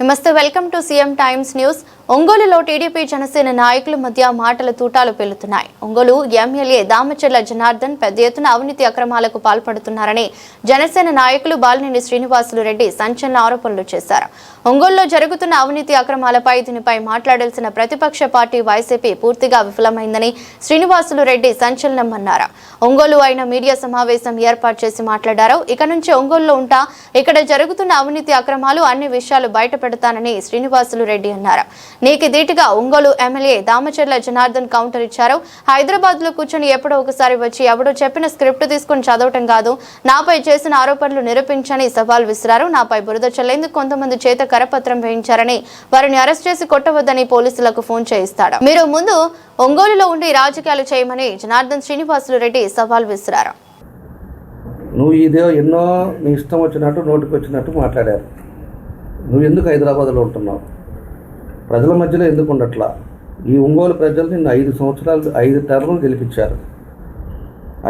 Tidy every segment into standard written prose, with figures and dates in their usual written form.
నమస్తే, welcome to CM times news. ఒంగోలులో TDP Janasena నాయకుల మధ్య మాటల తూటాలు పెళ్లుతున్నాయి. ఒంగోలు ఎమ్మెల్యే దామచర్ల జనార్దన్ పెద్ద ఎత్తున అవినీతి అక్రమాలకు పాల్పడుతున్నారని జనసేన నాయకులు బాలినేని శ్రీనివాసులు రెడ్డి సంచలన ఆరోపణలు చేశారు. ఒంగోలులో జరుగుతున్న అవినీతి అక్రమాలపై దీనిపై మాట్లాడాల్సిన ప్రతిపక్ష పార్టీ వైసీపీ పూర్తిగా విఫలమైందని శ్రీనివాసులు రెడ్డి సంచలనం అన్నారు. ఒంగోలు అయిన మీడియా సమావేశం ఏర్పాటు చేసి మాట్లాడారు. ఇక నుంచి ఒంగోలులో ఉంటా, ఇక్కడ జరుగుతున్న అవినీతి అక్రమాలు అన్ని విషయాలు బయటపెడతానని శ్రీనివాసులు రెడ్డి అన్నారు. నీకి ధీటుగా ఒంగోలు ఎమ్మెల్యే దామచర్ల జనార్దన్ కౌంటర్ ఇచ్చారు. హైదరాబాద్ లో కూర్చొని ఎప్పుడో ఒకసారి వచ్చి ఎవడో చెప్పిన స్క్రిప్ట్ తీసుకుని చదవటం కాదు, నాపై చేసిన ఆరోపణలు నిరూపించని సవాల్ విసిరారు. నాపై బురద చల్లేందుకు కొంతమంది చేత కరపత్రం వేయించారని, వారిని అరెస్ట్ చేసి కొట్టవద్దని పోలీసులకు ఫోన్ చేయిస్తాడు. మీరు ముందు ఒంగోలులో ఉండి రాజకీయాలు చేయమని జనార్దన్ శ్రీనివాసులు రెడ్డి సవాల్ విసిరారు. నువ్వు ఇదే ఎన్నో నీ ఇష్టం వచ్చినట్టు నోటికి వచ్చినట్టు మాట్లాడారు. నువ్వు ఎందుకు హైదరాబాద్లో ఉంటున్నావు? ప్రజల మధ్యలో ఎందుకు ఉండట్లా? ఈ ఒంగోలు ప్రజలు నిన్ను 5 టర్ములు గెలిపించారు.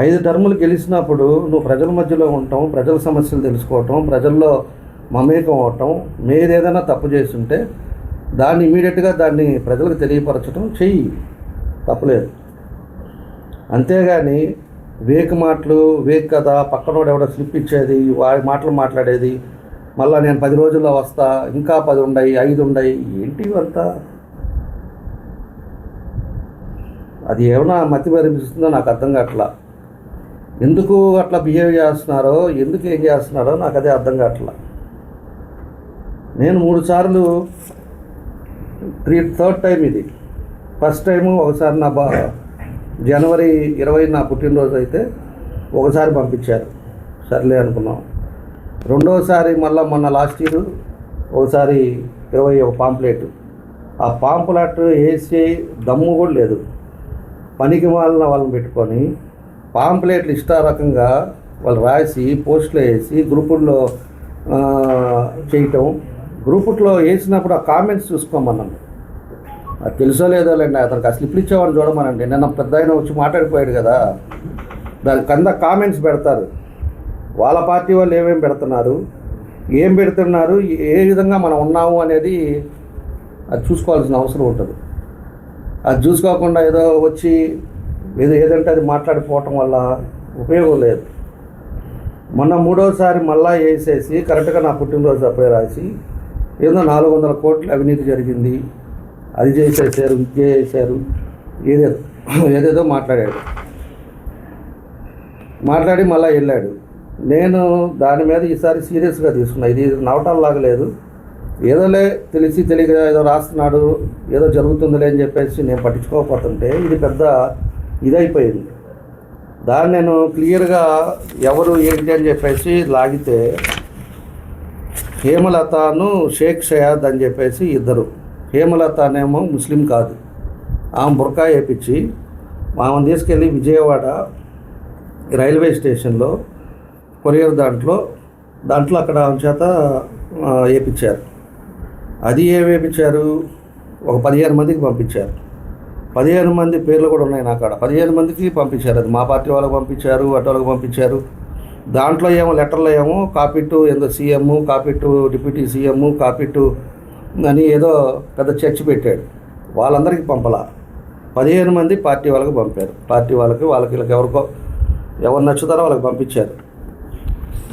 5 టర్ములు గెలిచినప్పుడు నువ్వు ప్రజల మధ్యలో ఉండటం, ప్రజల సమస్యలు తెలుసుకోవటం, ప్రజల్లో మమేకం అవటం, మీరేదైనా తప్పు చేస్తుంటే దాన్ని ఇమీడియట్గా దాన్ని ప్రజలకు తెలియపరచడం చెయ్యి, తప్పలేదు. అంతేగాని వేక్ కదా, పక్కనోడు ఎవడో స్లిప్ ఇచ్చేది, వారి మాటలు మాట్లాడేది, మళ్ళీ నేను 10 రోజుల్లో వస్తా, ఇంకా 10 ఉన్నాయి, 5 ఉన్నాయి, ఏంటి అంతా? అది ఏమైనా మతి మరిపిస్తుందో నాకు అర్థం కావట్లా. ఎందుకు అట్లా బిహేవ్ చేస్తున్నారో, ఎందుకు ఏం చేస్తున్నారో నాకు అదే అర్థం కావట్లా. నేను 3 సార్లు, థర్డ్ టైం ఇది. ఫస్ట్ టైము ఒకసారి నా జనవరి 20 నా పుట్టినరోజు అయితే ఒకసారి పంపించారు, సర్లే అనుకున్నాం. రెండోసారి మళ్ళీ మొన్న లాస్ట్ ఇయర్ ఒకసారి 21 పాంప్లెట్. ఆ పాంప్లెట్ వేసి దమ్ము కూడా లేదు. పనికి వాళ్ళని పెట్టుకొని పాంప్లెట్లు ఇష్టారకంగా వాళ్ళు రాసి పోస్టులో వేసి గ్రూపుల్లో చేయటం. గ్రూపుల్లో వేసినప్పుడు ఆ కామెంట్స్ చూసుకోమన్నాను. అది తెలుసో లేదో లేండి, అతనికి ఆ స్లిప్లు ఇచ్చేవాడిని చూడమనండి. నిన్న పెద్ద ఆయన వచ్చి మాట్లాడిపోయాడు కదా, దాని కింద కామెంట్స్ పెడతారు. వాళ్ళ పార్టీ వాళ్ళు ఏమేమి పెడుతున్నారు, ఏం పెడుతున్నారు, ఏ విధంగా మనం ఉన్నాము అనేది అది చూసుకోవాల్సిన అవసరం ఉంటుంది. అది చూసుకోకుండా ఏదో వచ్చి ఏదంటే అది మాట్లాడిపోవటం వల్ల ఉపయోగం లేదు. మొన్న 3వసారి మళ్ళా వేసేసి కరెక్ట్గా నా పుట్టినరోజు అప్పుడే రాసి ఏదో 400 కోట్ల అవినీతి జరిగింది, అది చేసేసారు, ఇది చేసేసారు, ఏదేదో మాట్లాడి మళ్ళీ వెళ్ళాడు. నేను దాని మీద ఈసారి సీరియస్గా తీసుకున్నా. ఇది నవటాల్లాగా లేదు, ఏదోలే తెలియక ఏదో రాస్తున్నాడు, ఏదో జరుగుతుందిలే అని చెప్పేసి నేను పట్టించుకోకపోతుంటే ఇది పెద్ద ఇదైపోయింది. దాన్ని నేను క్లియర్గా ఎవరు ఏంటి అని చెప్పేసి లాగితే హేమలతను షేక్ షయాద్ అని చెప్పేసి ఇద్దరు. హేమలత అనేమో ముస్లిం కాదు, ఆమె బుర్కా వేయించి ఆమెను తీసుకెళ్ళి విజయవాడ రైల్వే స్టేషన్లో కొరియర్ దాంట్లో అక్కడ చేత వేయించారు. అది ఏం వేయించారు, ఒక 15 మందికి పంపించారు. 15 మంది పేర్లు కూడా ఉన్నాయి నా కాడ. 15 మందికి పంపించారు. అది మా పార్టీ వాళ్ళకి పంపించారు, అటు వాళ్ళకి పంపించారు. దాంట్లో ఏమో లెటర్లో ఏమో copy to CM, copy to deputy CM, copy to అని ఏదో పెద్ద చర్చ పెట్టాడు. వాళ్ళందరికీ పంపలా, 15 మంది పార్టీ వాళ్ళకి పంపారు. పార్టీ వాళ్ళకి వీళ్ళకి ఎవరు నచ్చుతారో వాళ్ళకి పంపించారు.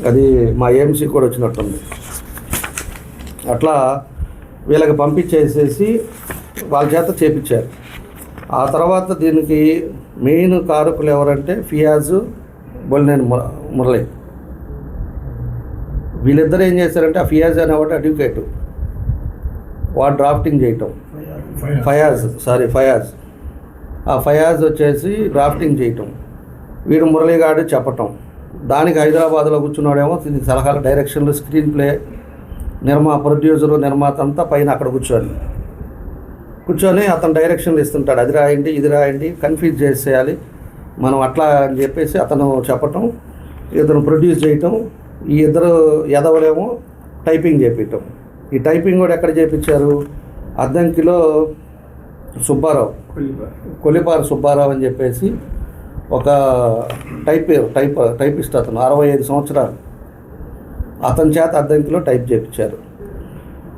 అది మా ఏఎంసీ కూడా వచ్చినట్టుంది. అట్లా వీళ్ళకి పంపించేసేసి వాళ్ళ చేత చేపించారు. ఆ తర్వాత దీనికి మెయిన్ కారకులు ఎవరంటే ఫియాజు, బొలినేని మురళి. వీళ్ళిద్దరు ఏం చేశారంటే, ఆ ఫియాజ్ అనేవాడు అడ్వకేటు, వాడు డ్రాఫ్టింగ్ చేయటం, ఫయాజ్ ఆ ఫయాజ్ వచ్చేసి డ్రాఫ్టింగ్ చేయటం, వీడు మురళిగాడు చెప్పటం. దానికి హైదరాబాద్లో కూర్చున్నాడేమో దీనికి సలహాలు, డైరెక్షన్లు, స్క్రీన్ ప్లే, ప్రొడ్యూసరు, నిర్మాత అంతా పైన అక్కడ కూర్చొని అతను డైరెక్షన్లు ఇస్తుంటాడు. అది రాయండి, ఇది రాయండి, కన్ఫ్యూజ్ చేసేయాలి మనం అట్లా అని చెప్పేసి అతను చెప్పటం, ఇతను ప్రొడ్యూస్ చేయటం. ఈ ఇద్దరు ఎదవలేమో టైపింగ్ చేపించటం. ఈ టైపింగ్ కూడా ఎక్కడ చేయించారు, అద్దంకిలో సుబ్బారావు, కొలిపారు సుబ్బారావు అని చెప్పేసి ఒక టైపిస్ట్ అతను, 65 సంవత్సరాలు, అతని చేత అద్దంకిలో టైప్ చేయించారు.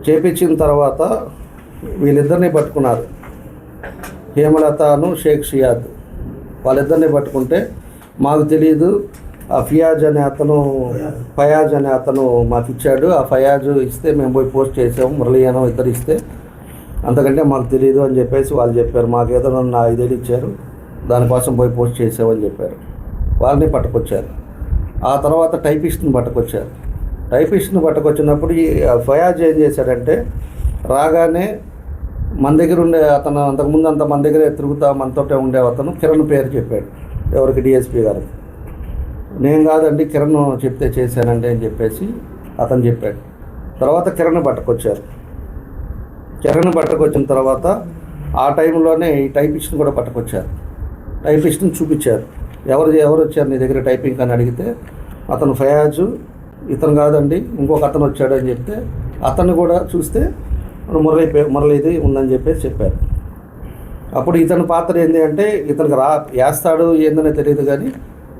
చేపించిన తర్వాత వీళ్ళిద్దరిని పట్టుకున్నారు, హేమలతను షేక్ షియాద్. వాళ్ళిద్దరిని పట్టుకుంటే మాకు తెలియదు, ఆ ఫయాజ్ అనే అతను మాకు ఇచ్చాడు. ఆ ఫయాజ్ ఇస్తే మేము పోయి పోస్ట్ చేసాము, మురళీయానం ఇద్దరు ఇస్తే, అంతకంటే మాకు తెలియదు అని చెప్పేసి వాళ్ళు చెప్పారు. మాకు ఏదైనా 5,000 ఇచ్చారు, దానికోసం పోయి పోస్ట్ చేసామని చెప్పారు. వాళ్ళని పట్టుకొచ్చారు. ఆ తర్వాత టైపిస్ట్ని పట్టుకొచ్చారు. టైపిస్ట్ని పట్టుకొచ్చినప్పుడు ఈ ఫయాజ్ ఏం చేశాడంటే, రాగానే మన దగ్గర ఉండే అతను, అంతకుముందు అంత మన దగ్గరే తిరుగుతా మనతోటే ఉండే అతను కిరణ్ పేరు చెప్పాడు. ఎవరికి? డిఎస్పీ గారు. నేను కాదండి, కిరణ్ చెప్తే చేశానండి అని చెప్పేసి అతను చెప్పాడు. తర్వాత కిరణ్ పట్టుకొచ్చారు. కిరణ్ పట్టుకొచ్చిన తర్వాత ఆ టైంలోనే ఈ టైపిస్ట్ని కూడా పట్టుకొచ్చారు. టైపిస్ట్ని చూపించారు. ఎవరు వచ్చారు నీ దగ్గర టైపింగ్ అని అడిగితే, అతను ఫయాజు, ఇతను కాదండి ఇంకొక అతను వచ్చాడు అని చెప్తే, అతను కూడా చూస్తే మురళిది ఉందని చెప్పేసి చెప్పారు. అప్పుడు ఇతని పాత్ర ఏంటి అంటే, ఇతనికి వేస్తాడు ఏందనే తెలియదు కానీ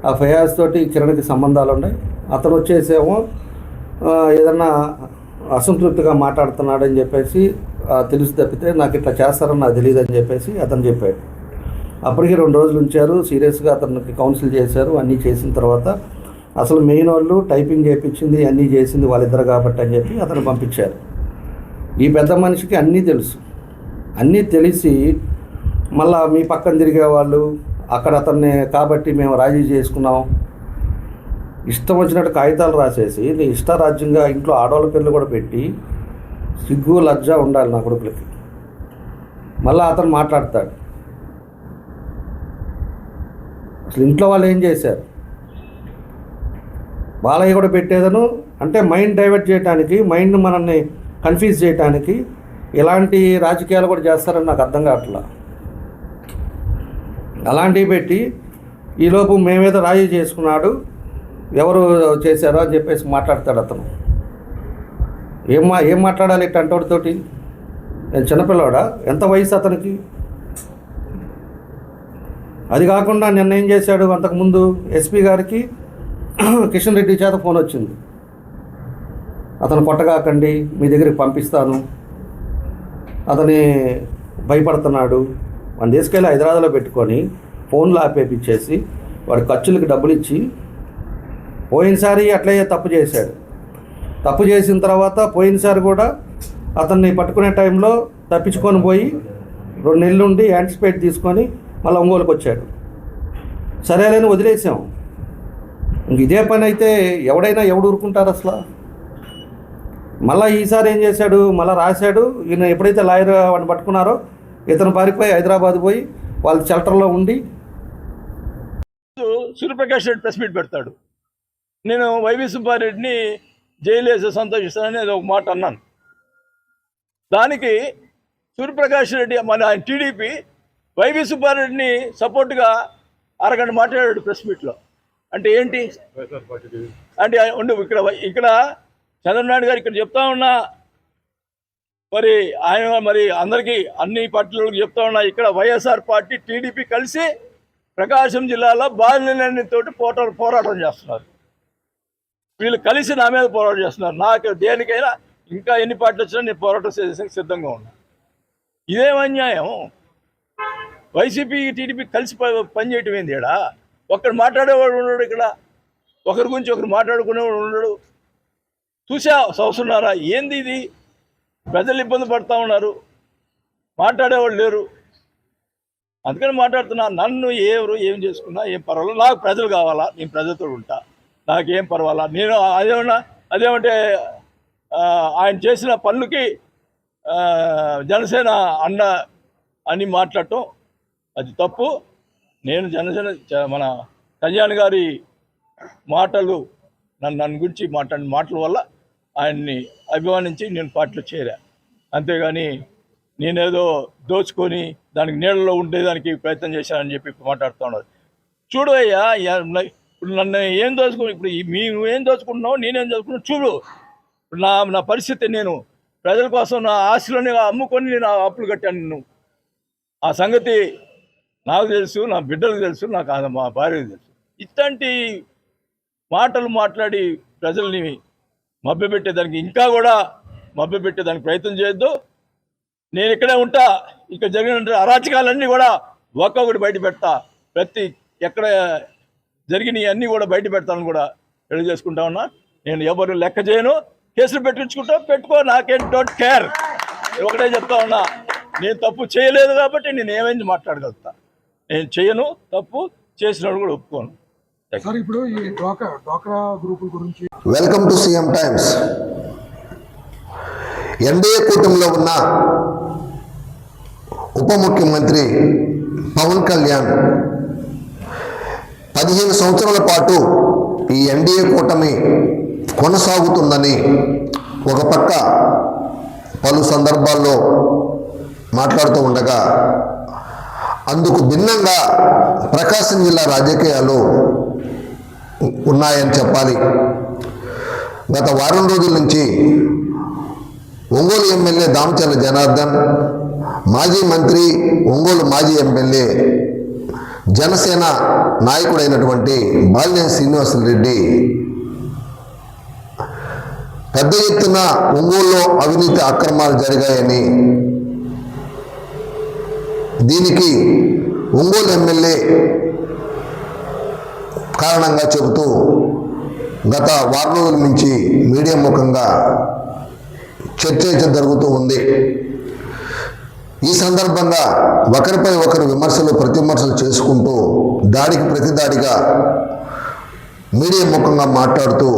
ఆ ఫయాజ్ తోటి కిరణ్కి సంబంధాలు ఉన్నాయి. అతను వచ్చేసేమో ఏదన్నా అసంతృప్తిగా మాట్లాడుతున్నాడని చెప్పేసి తెలుసు తప్పితే నాకు ఇట్లా చేస్తారని నాకు తెలియదు అని చెప్పేసి అతను చెప్పాడు. అప్పటికి 2 రోజులు ఉంచారు. సీరియస్గా అతనికి కౌన్సిల్ చేశారు. అన్నీ చేసిన తర్వాత అసలు మెయిన్ వాళ్ళు టైపింగ్ చేయించింది అన్నీ చేసింది వాళ్ళిద్దరు కాబట్టి అని చెప్పి అతను పంపించారు. ఈ పెద్ద మనిషికి అన్నీ తెలుసు. అన్నీ తెలిసి మళ్ళా మీ పక్కన తిరిగేవాళ్ళు అక్కడ అతన్ని కాబట్టి మేము రాజీ చేసుకున్నాం, ఇష్టం వచ్చినట్టు కాగితాలు రాసేసి నీ ఇష్టారాజ్యంగా ఇంట్లో ఆడవాళ్ళ పేర్లు కూడా పెట్టి, సిగ్గు లజ్జ ఉండాలి నా కొడుకులకి. మళ్ళీ అతను మాట్లాడతాడు. అసలు ఇంట్లో వాళ్ళు ఏం చేశారు? బాలయ్య కూడా పెట్టేదను అంటే మైండ్ డైవర్ట్ చేయడానికి, మైండ్ మనల్ని కన్ఫ్యూజ్ చేయడానికి ఇలాంటి రాజకీయాలు కూడా చేస్తారని నాకు అర్థం కావట్లా. అలాంటివి పెట్టి ఈలోపు మేమేదో రాజీ చేసుకున్నాడు, ఎవరు చేశారో అని చెప్పేసి మాట్లాడతాడు అతను. ఏం మాట్లాడాలి ఇట్టంటోడితోటి? నేను చిన్నపిల్లవాడా? ఎంత వయసు అతనికి? అది కాకుండా నిన్న ఏం చేశాడు, అంతకుముందు ఎస్పీ గారికి కిషన్ రెడ్డి చేత ఫోన్ వచ్చింది. అతను కొట్టగాకండి, మీ దగ్గరికి పంపిస్తాను, అతని భయపడుతున్నాడు, మన తీసుకెళ్ళి హైదరాబాద్లో పెట్టుకొని ఫోన్లు ఆపేపించేసి వాడి ఖర్చులకి డబ్బులు ఇచ్చి, పోయినసారి అట్లే తప్పు చేశాడు. తప్పు చేసిన తర్వాత పోయినసారి కూడా అతన్ని పట్టుకునే టైంలో తప్పించుకొని పోయి 2 నెలలు ఉండి యాంటిసిపేట్ తీసుకొని మళ్ళీ ఒంగోలుకి వచ్చాడు. సరేలేని వదిలేసాం. ఇంక ఇదే పని అయితే ఎవడు ఊరుకుంటారు అసలు? మళ్ళీ ఈసారి ఏం చేశాడు, మళ్ళీ రాశాడు. ఈయన ఎప్పుడైతే లాయర్ వాడిని పట్టుకున్నారో ఇతను పారిపోయి హైదరాబాద్ పోయి వాళ్ళ షెల్టర్లో ఉండి సూర్యప్రకాష్ రెడ్డి ప్రెస్ మీట్ పెడతాడు. నేను వైవి సుబ్బారెడ్డిని జైలు వేసి సంతోషిస్తానని ఏదో ఒక మాట అన్నాను. దానికి సూర్యప్రకాష్ రెడ్డి మన టీడీపీ వైవి సుబ్బారెడ్డిని సపోర్ట్గా అరగంట మాట్లాడాడు ప్రెస్ మీట్లో. అంటే ఏంటి అంటే ఉండు, ఇక్కడ చంద్రబాబు నాయుడు గారు ఇక్కడ చెప్తా ఉన్నా, మరి ఆయన మరి అందరికీ అన్ని పార్టీలకు చెప్తా ఉన్నా, ఇక్కడ వైఎస్ఆర్ పార్టీ టీడీపీ కలిసి ప్రకాశం జిల్లాలో బాలినతోటి పోరాటం చేస్తున్నారు. వీళ్ళు కలిసి నా మీద పోరాటం చేస్తున్నారు. నాకు దేనికైనా ఇంకా ఎన్ని పార్టీలు వచ్చినా నేను పోరాటం చేసేందుకు సిద్ధంగా ఉన్నా. ఇదేం అన్యాయం? వైసీపీ టీడీపీ కలిసి పనిచేయటం ఏంది? ఇక్కడ ఒకరు మాట్లాడేవాడు ఉన్నాడు, ఇక్కడ ఒకరి గురించి ఒకరు మాట్లాడుకునేవాడు ఉన్నాడు. చూసా చూస్తున్నారా? ఏంది ఇది? ప్రజలు ఇబ్బంది పడుతూ ఉన్నారు, మాట్లాడేవాళ్ళు లేరు. అందుకని మాట్లాడుతున్నా. నన్ను ఎవరు ఏం చేసుకున్నా ఏం పర్వాలేదు, నాకు ప్రజలు కావాలా, నేను ప్రజలతో ఉంటా, నాకేం పర్వాలా. నేను అదేమంటే ఆయన చేసిన పనులకి జనసేన అన్న అని మాట్లాడటం అది తప్పు. నేను జనసేన మన కళ్యాణ్ గారి మాటలు నన్ను గురించి మాట్లాడిన మాటల వల్ల ఆయన్ని అభిమానించి నేను పార్టీలో చేరా. అంతేగాని నేనేదో దోచుకొని దానికి నీళ్ళలో ఉండేదానికి ప్రయత్నం చేశానని చెప్పి మాట్లాడుతూ ఉన్నారు. చూడు అయ్యా, ఇప్పుడు నన్ను ఏం దోచుకుని, ఇప్పుడు నువ్వేం దోచుకుంటున్నావు, నేనేం దోచుకున్నావు చూడు. ఇప్పుడు నా పరిస్థితి, నేను ప్రజల కోసం నా ఆశలని అమ్ముకొని నేను అప్పులు కట్టాను. నువ్వు ఆ సంగతి నాకు తెలుసు, నా బిడ్డలకు తెలుసు, నాకు మా భార్యకు తెలుసు. ఇట్లాంటి మాటలు మాట్లాడి ప్రజల్ని మభ్యపెట్టేదానికి ఇంకా కూడా మభ్యపెట్టే దానికి ప్రయత్నం చేయొద్దు. నేను ఇక్కడే ఉంటా. ఇక్కడ జరిగిన అరాచకాలన్నీ కూడా ఒక్కొక్కటి బయట పెడతా. ప్రతి ఎక్కడ జరిగినవి అన్నీ కూడా బయట పెడతాను కూడా తెలియజేసుకుంటా ఉన్నా. నేను ఎవరు లెక్క చేయను. కేసులు పెట్టుకో, నాకేం డోంట్ కేర్. ఒకటే చెప్తా ఉన్నా, నేను తప్పు చేయలేదు కాబట్టి నేను ఏమైంది మాట్లాడగలుగుతా. నేను చేయను, తప్పు చేసినప్పుడు కూడా ఒప్పుకోను. ఇప్పుడు ఈ డ్వాక్రా గ్రూపుల గురించి welcome to CM times. NDA కూటమిలో ఉన్న ఉప ముఖ్యమంత్రి పవన్ కళ్యాణ్ 15 సంవత్సరాల పాటు ఈ ఎన్డీఏ కూటమి కొనసాగుతుందని ఒక పక్క పలు సందర్భాల్లో మాట్లాడుతూ ఉండగా, అందుకు భిన్నంగా ప్రకాశం జిల్లా రాజకీయాలు ఉన్నాయని చెప్పాలి. గత వారం రోజుల నుంచి ఒంగోలు ఎమ్మెల్యే దామచర్ల జనార్దన్, మాజీ మంత్రి, ఒంగోలు మాజీ ఎమ్మెల్యే, జనసేన నాయకుడైనటువంటి బాలినేని శ్రీనివాసరెడ్డి పెద్ద ఎత్తున ఒంగోలులో అవినీతి అక్రమాలు జరిగాయని, దీనికి ఒంగోలు ఎమ్మెల్యే కారణంగా చెబుతూ గత వారం రోజుల నుంచి మీడియా ముఖంగా చర్చ జరుగుతూ ఉంది. ఈ సందర్భంగా ఒకరిపై ఒకరు విమర్శలు ప్రతివిమర్శలు చేసుకుంటూ దాడికి ప్రతిదాడిగా మీడియా ముఖంగా మాట్లాడుతూ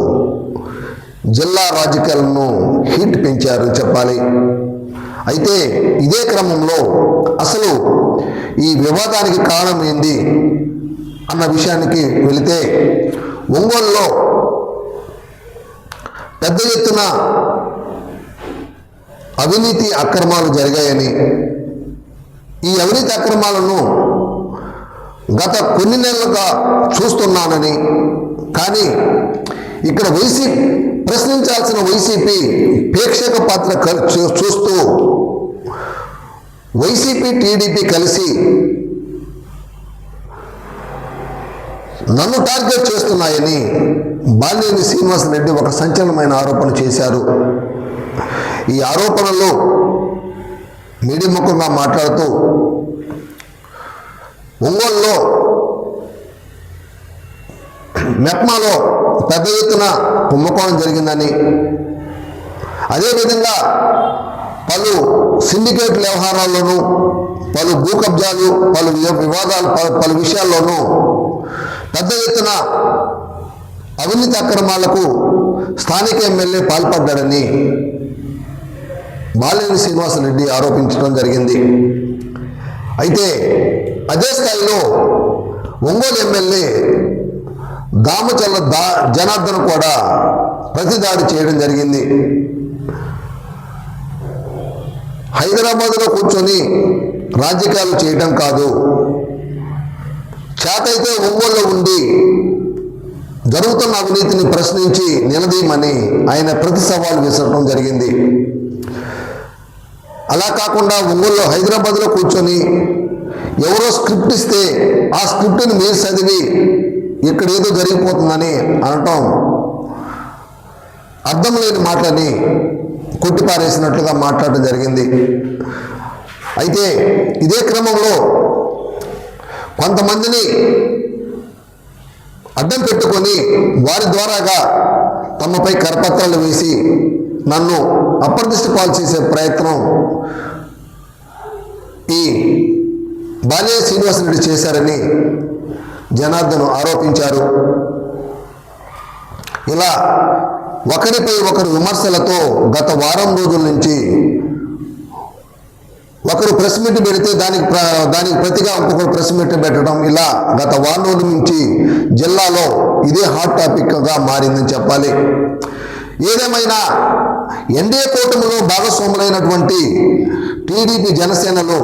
జిల్లా రాజకీయాలను హీట్ పెంచారు చెప్పాలి. అయితే ఇదే క్రమంలో అసలు ఈ వివాదానికి కారణం ఏంది అన్న విషయానికి వెళితే, ఒంగోలులో పెద్ద ఎత్తున అవినీతి అక్రమాలు జరిగాయని, ఈ అవినీతి అక్రమాలను గత కొన్ని నెలలుగా చూస్తున్నానని, కానీ ఇక్కడ ప్రశ్నించాల్సిన వైసీపీ ప్రేక్షక పాత్ర చూస్తూ వైసీపీ టీడీపీ కలిసి నన్ను టార్గెట్ చేస్తున్నాయని బాలినేని శ్రీనివాసరెడ్డి ఒక సంచలనమైన ఆరోపణ చేశారు. ఈ ఆరోపణలో మీడియా ముఖంగా మాట్లాడుతూ ఒంగోలులో మెప్మాలో పెద్ద ఎత్తున కుంభకోణం జరిగిందని, అదేవిధంగా పలు సిండికేట్ వ్యవహారాల్లోనూ, పలు భూ కబ్జాలు, పలు వివాదాలు, పలు విషయాల్లోనూ పెద్ద ఎత్తున అవినీతి అక్రమాలకు స్థానిక ఎమ్మెల్యే పాల్పడ్డాడని బాలినేని శ్రీనివాసరెడ్డి ఆరోపించడం జరిగింది. అయితే అదే స్థాయిలో ఒంగోలు ఎమ్మెల్యే దామచర్ల జనార్దన్ కూడా ప్రతిదాడి చేయడం జరిగింది. హైదరాబాద్లో కూర్చొని రాజకీయాలు చేయడం కాదు, చేతైతే ఒంగోలులో ఉండి జరుగుతున్న అవినీతిని ప్రశ్నించి నిలదీయమని ఆయన ప్రతి సవాలు విసరడం జరిగింది. అలా కాకుండా ఒంగోలులో హైదరాబాద్లో కూర్చొని ఎవరో స్క్రిప్ట్ ఇస్తే ఆ స్క్రిప్ట్ని మీరు చదివి ఇక్కడ ఏదో జరిగిపోతుందని అనటం అర్థం లేని మాటలని కొట్టిపారేసినట్లుగా మాట్లాడడం జరిగింది. అయితే ఇదే క్రమంలో కొంతమందిని అడ్డం పెట్టుకొని వారి ద్వారాగా తమపై కరపత్రాలు వేసి నన్ను అప్రతిష్ట పాలు చేసే ప్రయత్నం ఈ బాలినేని శ్రీనివాసరెడ్డి చేశారని జనార్దన్ ఆరోపించారు. ఇలా ఒకరిపై ఒకరు విమర్శలతో గత వారం రోజుల నుంచి ఒకరు ప్రెస్ మీట్ పెడితే దానికి ప్రతిగా ఇంకొకరు ప్రెస్ మీట్ పెట్టడం, ఇలా గత వారం రోజుల నుంచి జిల్లాలో ఇదే హాట్ టాపిక్గా మారిందని చెప్పాలి. ఏదేమైనా ఎన్డీఏ కూటమిలో భాగస్వాములైనటువంటి టీడీపీ, జనసేనలో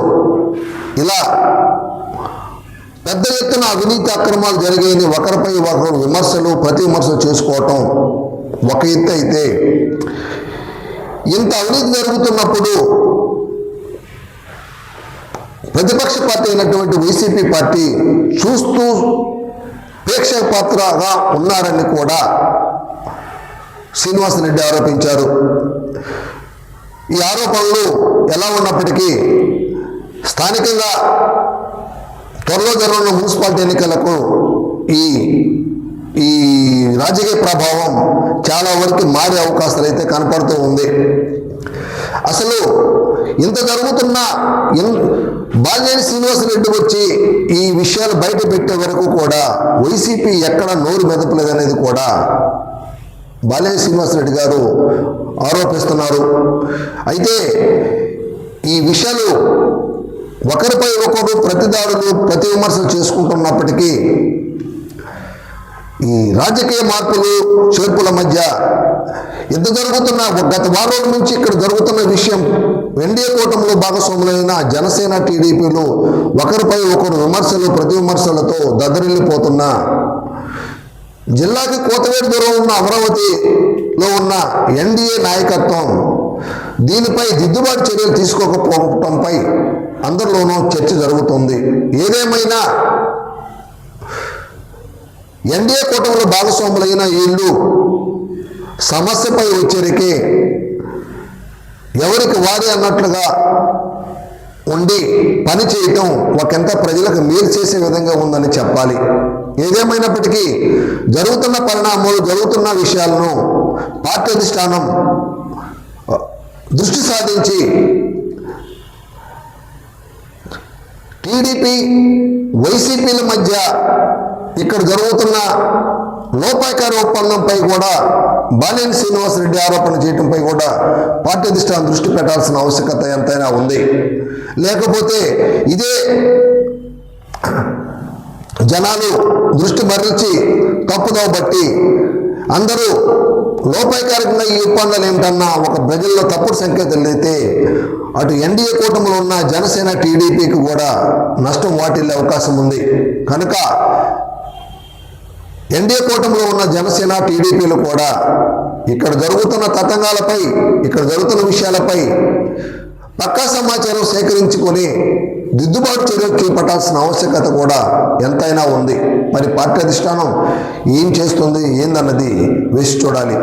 ఇలా పెద్ద ఎత్తున అవినీతి అక్రమాలు జరిగాయని ఒకరిపై ఒకరు విమర్శలు ప్రతి విమర్శలు చేసుకోవటం ఒక ఎత్తు అయితే, ఇంత అవినీతి జరుగుతున్నప్పుడు ప్రతిపక్ష పార్టీ అయినటువంటి వైసీపీ పార్టీ చూస్తూ ప్రేక్షక పాత్రగా ఉన్నారని కూడా శ్రీనివాసరెడ్డి ఆరోపించారు. ఈ ఆరోపణలు ఎలా ఉన్నప్పటికీ స్థానికంగా త్వరలో జరగనున్న మున్సిపాలిటీ ఎన్నికలకు ఈ ఈ రాజకీయ ప్రభావం చాలా వరకు మారే అవకాశాలు అయితే కనపడుతూ ఉంది. అసలు ఇంత జరుగుతున్న బాలినేని శ్రీనివాసరెడ్డి వచ్చి ఈ విషయాలు బయట పెట్టే వరకు కూడా వైసీపీ ఎక్కడ నోరు మెదపలేదనేది కూడా బాలినేని శ్రీనివాసరెడ్డి గారు ఆరోపిస్తున్నారు. అయితే ఈ విషయాలు ఒకరిపై ఒకరు ప్రతిదాడులు ప్రతి విమర్శలు చేసుకుంటున్నప్పటికీ ఈ రాజకీయ మార్పులు చేర్పుల మధ్య ఎంత జరుగుతున్న గత వారం నుంచి ఇక్కడ జరుగుతున్న విషయం ఎన్డీఏ కూటమిలో భాగస్వాములైన జనసేన టీడీపీలు ఒకరిపై ఒకరు విమర్శలు ప్రతి విమర్శలతో దద్దరిల్లిపోతున్న జిల్లాకి కోతవేటు దూరం ఉన్న అమరావతిలో ఉన్న ఎన్డీఏ నాయకత్వం దీనిపై దిద్దుబాటు చర్యలు తీసుకోకపోవడంపై అందరిలోనూ చర్చ జరుగుతుంది. ఏదేమైనా ఎన్డీఏ కూటమిలో భాగస్వాములైన వీళ్ళు సమస్యపై వచ్చేరికే ఎవరికి వారి అన్నట్లుగా ఉండి పని చేయటం ఒకంత ప్రజలకు మేలు చేసే విధంగా ఉందని చెప్పాలి. ఏదేమైనప్పటికీ జరుగుతున్న పరిణామాలు జరుగుతున్న విషయాలను పార్టీ అధిష్టానం దృష్టి సాధించి టీడీపీ వైసీపీల మధ్య ఇక్కడ జరుగుతున్న లోపాయకారి ఒప్పందంపై కూడా బాలినేని శ్రీనివాసరెడ్డి ఆరోపణ చేయడంపై కూడా పార్టీ అధిష్టానం దృష్టి పెట్టాల్సిన ఆవశ్యకత ఎంతైనా ఉంది. లేకపోతే ఇదే జనాలు దృష్టి మరల్చి తప్పుదోవ బట్టి అందరూ లోపాయకారికంగా ఈ ఒప్పందాలు ఏమిటన్నా ఒక ప్రజల్లో తప్పుడు సంకేతాలు అయితే అటు ఎన్డీఏ కూటమిలో ఉన్న జనసేన టీడీపీకి కూడా నష్టం వాటిల్లే అవకాశం ఉంది. కనుక ఎన్డీఏ కూటమిలో ఉన్న జనసేన టీడీపీలు కూడా ఇక్కడ జరుగుతున్న తతంగాలపై ఇక్కడ జరుగుతున్న విషయాలపై పక్కా సమాచారం సేకరించుకొని దిద్దుబాటు చర్యలు చేపట్టాల్సిన ఆవశ్యకత కూడా ఎంతైనా ఉంది. మరి పార్టీ అధిష్టానం ఏం చేస్తుంది ఏందన్నది వేసి చూడాలి.